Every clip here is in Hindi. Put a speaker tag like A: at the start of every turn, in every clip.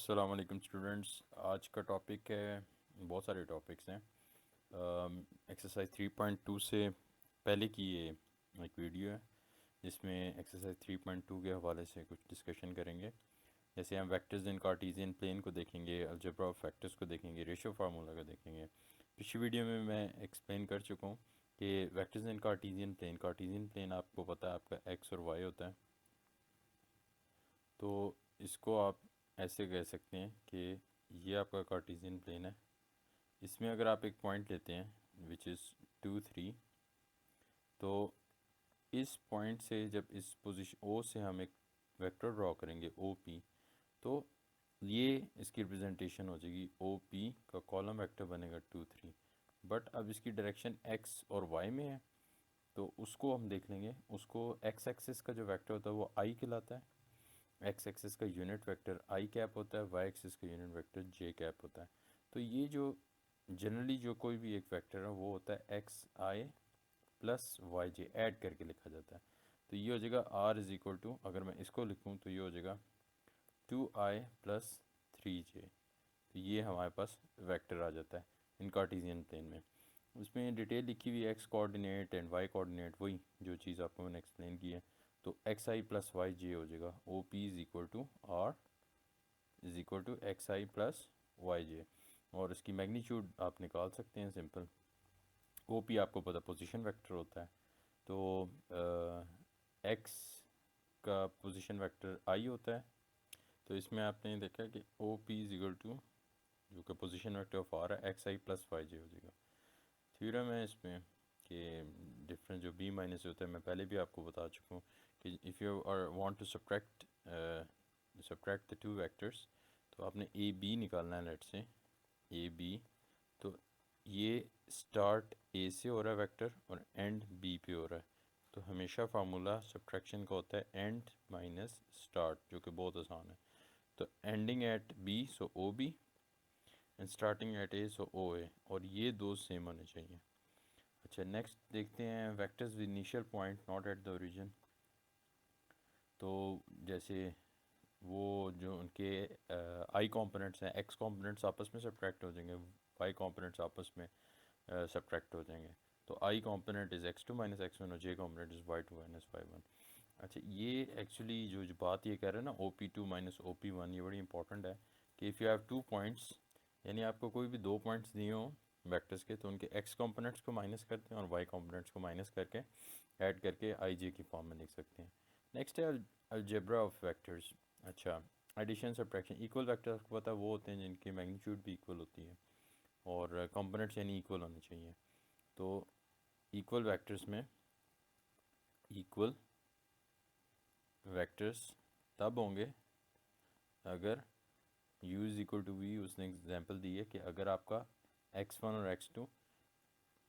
A: अस्सलाम वालेकुम स्टूडेंट्स। आज का टॉपिक है, बहुत सारे टॉपिक्स हैं। एक्सरसाइज 3.2 से पहले की ये एक वीडियो है जिसमें एक्सरसाइज 3.2 के हवाले से कुछ डिस्कशन करेंगे। जैसे हम वेक्टर्स इन कार्टेशियन प्लेन को देखेंगे, अलजेब्रा ऑफ वेक्टर्स को देखेंगे, रेशियो फार्मूला को देखेंगे। पिछली वीडियो में मैं एक्सप्लेन कर चुका हूँ कि वेक्टर्स इन कार्टेशियन प्लेन आपको पता है आपका एक्स और वाई होता है। तो इसको आप ऐसे कह सकते हैं कि ये आपका कार्टेशियन प्लेन है। इसमें अगर आप एक पॉइंट लेते हैं विच इज़ 2 3, तो इस पॉइंट से जब इस पोजीशन ओ से हम एक वेक्टर ड्रॉ करेंगे ओ पी, तो ये इसकी रिप्रेजेंटेशन हो जाएगी ओ पी का कॉलम वेक्टर बनेगा 2 3। बट अब इसकी डायरेक्शन एक्स और वाई में है, तो उसको हम देख लेंगे। उसको एक्स एक्सिस का जो वेक्टर होता है वो आई कहलाता है। एक्स एक्सिस का यूनिट वेक्टर आई कैप होता है, वाई एक्सिस का यूनिट वेक्टर जे कैप होता है। तो ये जो जनरली जो कोई भी एक वेक्टर है वो होता है X I plus Y J, add करके लिखा जाता है। तो ये हो जाएगा आर इज इक्वल टू, अगर मैं इसको लिखूँ तो ये हो जाएगा 2i + 3j। तो ये हमारे पास वेक्टर आ जाता है इन कार्टेशियन प्लेन में। उसमें डिटेल लिखी हुई है, X coordinate and Y coordinate, वही जो चीज़ आपको मैंने एक्सप्लेन की है। तो X I plus Y J हो जाएगा O P is equal to R is equal to X I plus Y J. और इसकी मैग्नीट्यूड आप निकाल सकते हैं सिंपल। ओ पी आपको पता पोजीशन वेक्टर होता है, तो एक्स का पोजीशन वेक्टर आई होता है। तो इसमें आपने देखा कि O P is equal to जो कि पोजीशन वेक्टर ऑफ आर है X I plus Y J हो जाएगा। थ्योरम है इसमें कि डिफरेंस जो बी माइनस होता है, मैं पहले भी आपको बता चुका हूँ कि if you are want to subtract the two vectors, तो आपने ए बी निकालना है। लेट से ए बी, तो ये स्टार्ट ए से हो रहा है वेक्टर और एंड बी पे हो रहा है। तो हमेशा फार्मूला सब्ट्रैक्शन का होता है एंड माइनस स्टार्ट, जो कि बहुत आसान है। तो ending at B so O B and starting at A so O A, और ये दो सेम होने चाहिए। अच्छा, नेक्स्ट देखते हैं vectors with initial point not at the origin. तो जैसे वो जो उनके आई कंपोनेंट्स हैं, एक्स कंपोनेंट्स आपस में सब्ट्रैक्ट हो जाएंगे, वाई कंपोनेंट्स आपस में सब्ट्रैक्ट हो जाएंगे। तो आई component is x2 minus x1 और जे component is y2 minus y1। अच्छा, ये एक्चुअली जो बात ये कह रहे हैं ना OP2 माइनस OP1, ये बड़ी इंपॉर्टेंट है कि इफ़ यू हैव 2 पॉइंट्स, यानी आपको कोई भी 2 पॉइंट्स दिए हों वेक्टर्स के, तो उनके x कंपोनेंट्स को माइनस करते हैं और y कंपोनेंट्स को माइनस करके ऐड करके आई जे की फॉर्म में लिख सकते हैं। नेक्स्ट है अलजेब्रा ऑफ वेक्टर्स। अच्छा, एडिशन सब्ट्रैक्शन, इक्वल वेक्टर आपको पता है वो होते हैं जिनकी मैग्नीट्यूड भी इक्वल होती है और कंपोनेंट्स यानी इक्वल होने चाहिए। तो इक्वल वेक्टर्स में इक्वल वेक्टर्स तब होंगे अगर u is equal to V, उसने एग्जांपल दी है कि अगर आपका x1 और x2,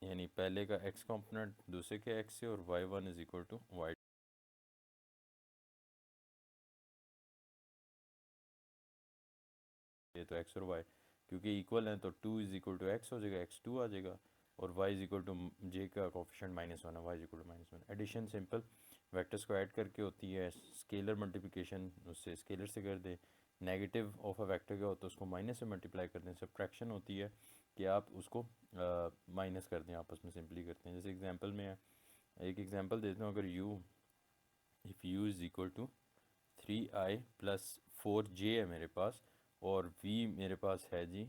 A: यानी पहले का x कंपोनेंट दूसरे के x से और y1 is equal to y, ये तो x और y क्योंकि इक्वल हैं तो 2 इज़ इक्वल टू x हो जाएगा, x2 आ जाएगा, और y is equal to j का कोफिशिएंट -1 है, y is equal to -1। Addition simple vectors को ऐड करके होती है। स्केलर मल्टीप्लिकेशन उससे स्केलर से कर दे। नेगेटिव ऑफ अ वेक्टर क्या होता है, उसको माइनस से मल्टीप्लाई करते हैं। सब्ट्रैक्शन होती है कि आप उसको माइनस कर दें, आपस में सिंपली करते हैं। जैसे एग्जांपल में है, एक एग्जांपल देता हूँ। अगर if u is equal to 3i + 4j है मेरे पास, और v मेरे पास है जी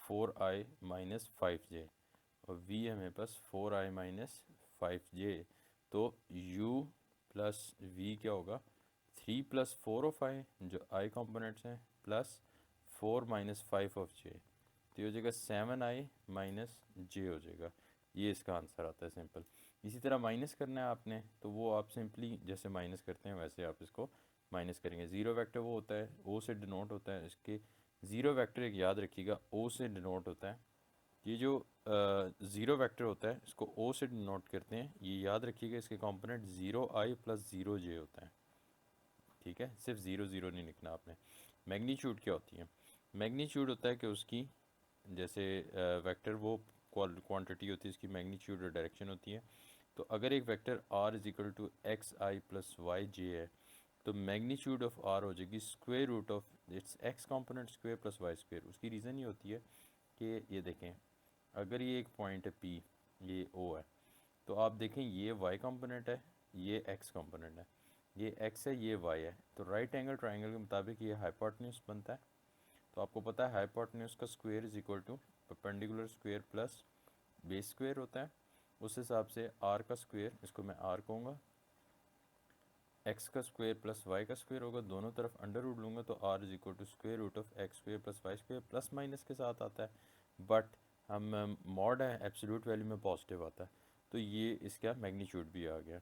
A: 4i - 5j, और v है मेरे पास 4i - 5j। तो u प्लस v क्या होगा, 3 + 4 ऑफ i जो i कंपोनेंट्स हैं प्लस 4 - 5 ऑफ j, तो ये हो जाएगा 7i - j हो जाएगा। ये इसका आंसर आता है सिंपल। इसी तरह माइनस करना है आपने, तो वो आप सिंपली जैसे माइनस करते हैं वैसे आप इसको माइनस करेंगे। ज़ीरो वेक्टर वो होता है ओ से डिनोट होता है, इसके ज़ीरो वेक्टर एक याद रखिएगा ओ से डिनोट होता है। ये जो ज़ीरो वेक्टर होता है इसको ओ से डिनोट करते हैं, ये याद रखिएगा। इसके कंपोनेंट 0i + 0j होता है, ठीक है। सिर्फ 0 0 नहीं लिखना आपने। मैग्नीट्यूड क्या होती है, मैग्नीट्यूड होता है कि उसकी जैसे वेक्टर वो क्वांटिटी होती है, इसकी मैग्नीट्यूड और डायरेक्शन होती है। तो अगर एक vector r is equal to X I plus Y J है, तो मैग्नीट्यूड ऑफ आर हो जाएगी square root of its X component square plus Y square. उसकी रीज़न ये होती है कि ये देखें, अगर ये एक पॉइंट है पी, ये ओ है, तो आप देखें ये वाई कंपोनेंट है, ये एक्स कंपोनेंट है, ये एक्स है, ये वाई है, तो राइट एंगल ट्राइंगल के मुताबिक ये हाइपोटेन्यूज बनता है। तो आपको पता है हाइपोटेन्यूज का square is equal to perpendicular square plus base square होता है। उस हिसाब से आर का स्क्वायर, इसको मैं आर कहूँगा, एक्स का स्क्वायर प्लस वाई का स्क्वायर होगा, दोनों तरफ अंडर रूट लूँगा तो R is equal to square root of X square plus Y square, plus minus के साथ आता है, बट हम मॉड है एब्सोल्यूट वैल्यू में पॉजिटिव आता है, तो ये इसका मैग्नीट्यूड भी आ गया।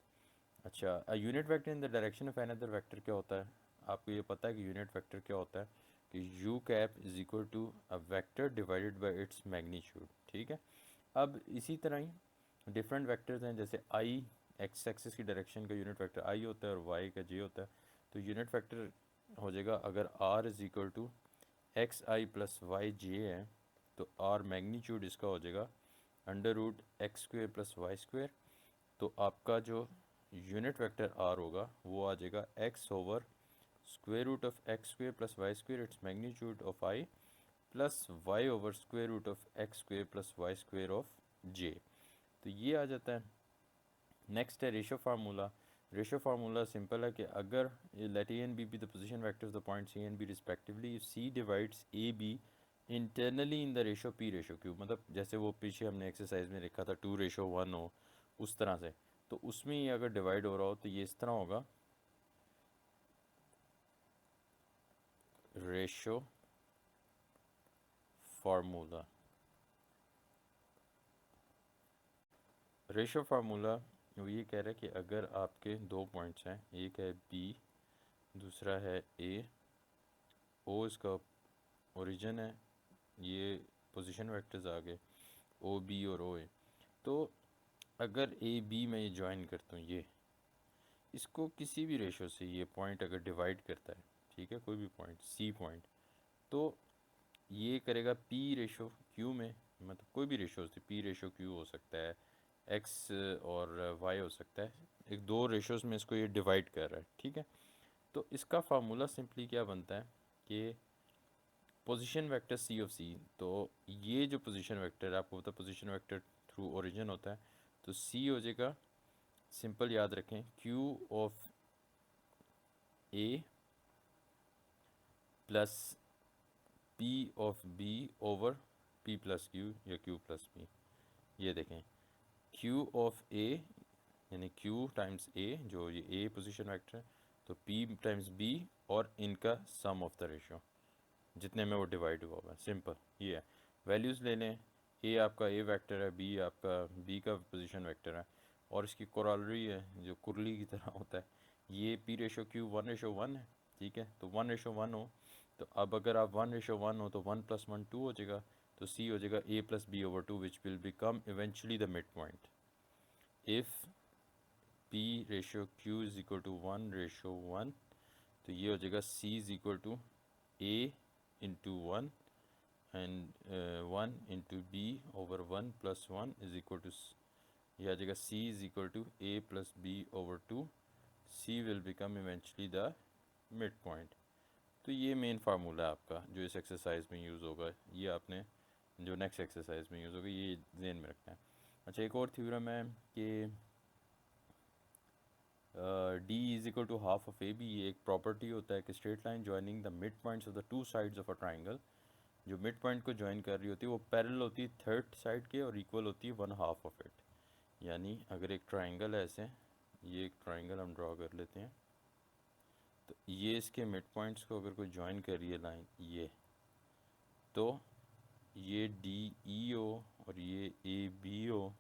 A: अच्छा, unit vector in the direction of another vector क्या होता है? आपको ये पता है कि यूनिट वेक्टर क्या होता है, कि U cap is equal to a vector divided by its magnitude. ठीक है, अब इसी तरह ही डिफरेंट वेक्टर्स हैं, जैसे आई एक्स एक्सिस की डायरेक्शन का यूनिट वेक्टर आई होता है और वाई का जे होता है। तो यूनिट वेक्टर हो जाएगा, अगर R is equal to X I plus Y J है, तो आर मैग्नीट्यूड इसका हो जाएगा under root X square plus Y square. तो आपका जो यूनिट वेक्टर आर होगा वो आ जाएगा X over square root of X square plus Y square its magnitude of I plus Y over square root of X square plus Y square of J. तो ये आ जाता है। नेक्स्ट है ratio formula. Ratio formula simple है कि अगर let A and B be the position vectors the point C and B respectively, if C divides A B internally in the ratio P ratio Q, मतलब जैसे वो पीछे हमने एक्सरसाइज में लिखा था 2:1 हो, उस तरह से, तो उसमें ये अगर डिवाइड हो रहा हो तो ये इस तरह होगा, रेशो फार्मूला। रेशो फार्मूला वो ये कह रहा है कि अगर आपके दो पॉइंट्स हैं, एक है बी, दूसरा है ए, ओ इसका ओरिजिन है, ये पोजीशन वेक्टर्स आ गए ओ बी और ओ ए, तो अगर ए बी में ये ज्वाइन करता हूँ, ये इसको किसी भी रेशो से ये पॉइंट अगर डिवाइड करता है, ठीक है, कोई भी पॉइंट सी पॉइंट, तो ये करेगा पी रेशो क्यू में, मतलब कोई भी रेशो से पी रेशो क्यू हो सकता है, एक्स और वाई हो सकता है, एक दो रेशोज में इसको ये डिवाइड कर रहा है। ठीक है, तो इसका फार्मूला सिंपली क्या बनता है कि पोजीशन वेक्टर सी ऑफ सी, तो ये जो पोजीशन वेक्टर है आपको पता है पोजीशन वेक्टर थ्रू ओरिजिन होता है, तो सी हो जाएगा, सिंपल याद रखें, Q of A plus P of B over P plus Q या क्यू प्लस पी। ये देखें, क्यू ऑफ ए यानी क्यू टाइम्स ए, जो ये ए पोजीशन वेक्टर है, तो पी टाइम्स बी और इनका सम ऑफ द रेशो जितने में वो डिवाइड हुआ हुआ है, सिंपल ये है। वैल्यूज़ ले लें, ए आपका ए वेक्टर है, बी आपका बी का पोजीशन वेक्टर है, और इसकी कोरलरी है जो कुरली की तरह होता है, ये पी रेशो क्यू 1:1 है। ठीक है, तो 1:1 हो, तो अब अगर आप 1:1 हो तो 1 + 1 2 हो जाएगा, तो सी हो जाएगा A plus B over 2 which will become eventually the mid point if P ratio Q is equal to 1:1, तो ये हो जाएगा C is equal to A into 1 and 1 into B over 1 + 1 is equal to, यह आ जाएगा C is equal to A plus B over 2, C will become eventually the mid point. तो ये मेन फार्मूला है आपका जो इस एक्सरसाइज में यूज़ होगा, ये आपने जो नेक्स्ट एक्सरसाइज में यूज़ होगा ये ध्यान में रखना है। अच्छा, एक और थ्योरम है कि D is equal to half of A B, ये एक प्रॉपर्टी होता है कि straight line joining the mid points of the two sides of a triangle, जो मिड पॉइंट को ज्वाइन कर रही होती है वो पैरेलल होती है थर्ड साइड के और इक्वल होती है 1/2 ऑफ इट। यानी अगर एक ट्राइंगल है ऐसे, ये एक ट्राइंगल हम ड्रॉ कर लेते हैं, तो ये इसके मिड पॉइंट्स को अगर कोई ज्वाइन कर रही है लाइन ये, तो ये डी ई हो और ये ए बी हो,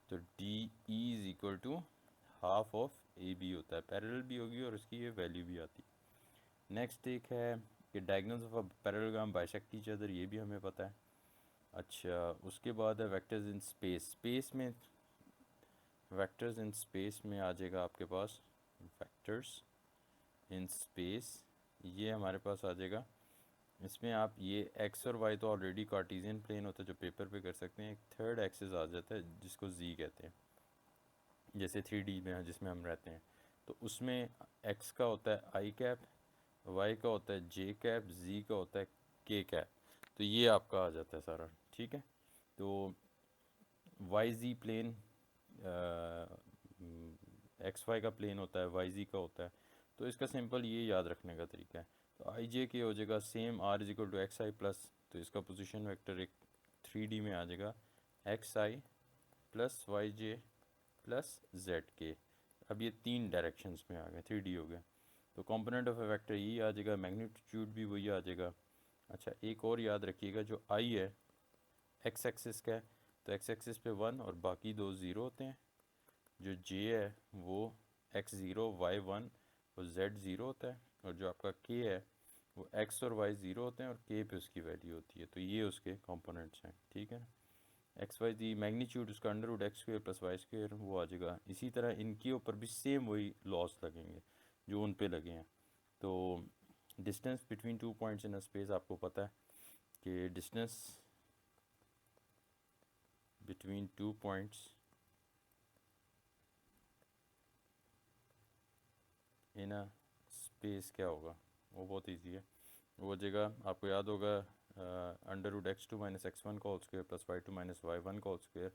A: तो D E is equal to half of A B होता है, पैरेलल भी होगी और उसकी ये वैल्यू भी आती है। नेक्स्ट एक है कि diagonals of a parallelogram bisect each other, ये भी हमें पता है। अच्छा, उसके बाद है वेक्टर्स इन स्पेस। स्पेस में वेक्टर्स इन स्पेस में आ जाएगा आपके पास वेक्टर्स इन स्पेस, ये हमारे पास आ जाएगा। इसमें आप ये एक्स और वाई तो ऑलरेडी कार्टेशियन प्लेन होता है जो पेपर पे कर सकते हैं, एक थर्ड एक्सिस आ जाता है जिसको जी कहते हैं, जैसे 3D में है जिसमें हम रहते हैं, तो उसमें एक्स का होता है आई कैप, वाई का होता है जे कैप, जी का होता है के कैप। तो ये आपका आ जाता है सारा, ठीक है। तो वाई जी प्लेन, एक्स वाई का प्लेन होता है, वाई जी का होता है। तो इसका सिंपल ये याद रखने का तरीका है। तो आई जे के हो जाएगा same R is equal to X I plus, तो इसका पोजीशन वेक्टर एक 3D में आ जाएगा X I plus Y J plus Z K. अब ये 3 डायरेक्शंस में आ गए, 3D हो गया। तो कंपोनेंट ऑफ ए वेक्टर ये आ जाएगा, मैग्नीट्यूड भी वही आ जाएगा। अच्छा एक और याद रखिएगा, जो आई है एक्स एक्सिस का है, तो एक्स एक्सिस पे 1 और बाकी 2 ज़ीरो होते हैं। जो जे है वो एक्स ज़ीरो वाई 1 और जेड ज़ीरो होता है। और जो आपका के है वो एक्स और वाई ज़ीरो होते हैं और के पे उसकी वैल्यू होती है। तो ये उसके कंपोनेंट्स हैं, ठीक है। एक्स वाई दी मैग्नीट्यूड उसका under root X square plus Y square वो आ जाएगा। इसी तरह इनके ऊपर भी सेम वही लॉस लगेंगे जो उन पे लगे हैं। तो distance between 2 points in a space आपको पता है कि distance between 2 points in a space क्या होगा, वो बहुत इजी है। वो हो जाएगा, आपको याद होगा, under root X two minus X one का whole square plus Y two minus Y one का होल स्क्वेयर।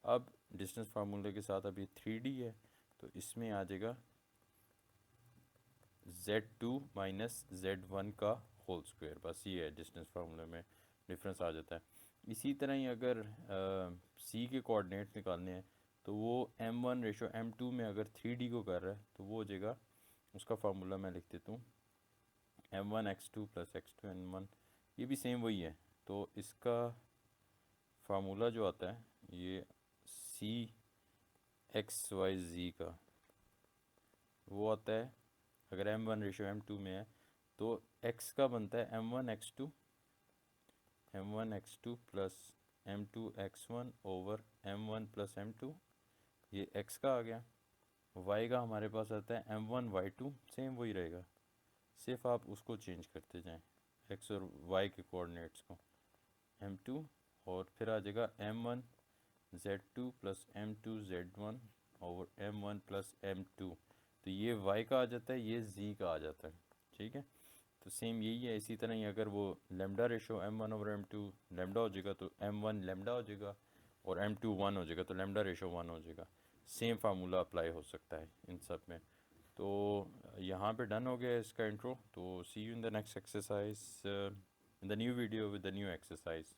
A: अब डिस्टेंस फार्मूले के साथ अभी 3D है, तो इसमें आ जाएगा Z2 माइनस Z1 का होल स्क्वायर। बस ये है डिस्टेंस फार्मूले में डिफरेंस आ जाता है। इसी तरह ही अगर C के कोऑर्डिनेट निकालने हैं तो वो M1 रेशो M2 में अगर 3D को कर रहा है तो वो हो जाएगा, उसका फार्मूला मैं लिख देता हूँ, M1 x2 plus x2 N1। ये भी सेम वही है। तो इसका फार्मूला जो आता है ये C एक्स वाई जी का वो आता है, अगर M1 रेशो M2 में है तो x का बनता है M1 x2 plus M2 x1 over M1 plus M2, ये x का आ गया। y का हमारे पास आता है M1 y2, सेम वही रहेगा, सिर्फ आप उसको चेंज करते जाएं x और y के कोऑर्डिनेट्स को, M2 और फिर आ जाएगा M1 Z2 plus M2 Z1 over M1 plus M2। तो ये y का आ जाता है, ये z का आ जाता है, ठीक है। तो सेम यही है। इसी तरह ही अगर वो lambda ratio M1 over M2 lambda हो जाएगा तो M1 लेमडा हो जाएगा और M2 1 हो जाएगा तो लेमडा रेशो 1 हो जाएगा। सेम फार्मूला अप्लाई हो सकता है इन सब में। तो यहाँ पे डन हो गया इसका इंट्रो। तो see you in the next exercise, in the new video with the new exercise.